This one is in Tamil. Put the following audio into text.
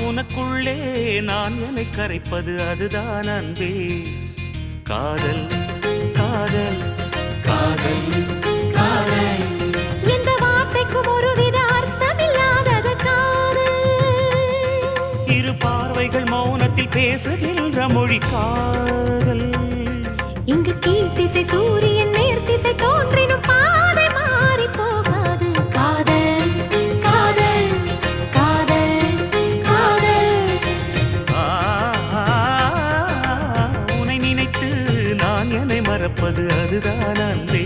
உனக்குள்ளே நான் என்னை கரைப்பது அதுதான் அன்பே. காதல் காதல் காதல் காதல். இந்த வார்த்தைக்கும் ஒருவித அர்த்தமில்லாதது காதல். இரு பார்வைகள் மௌனத்தில் பேசுகின்ற மொழி காதல். இங்கு கீழ்த்திசை சூரியன் நேர்த்திசை தோன்றினும் பாதை மாறி போகாது. காதல் காதல் காதல் காதல். உன்னை நினைத்து நான் என்னை மறப்பது அதுதான் அன்பே.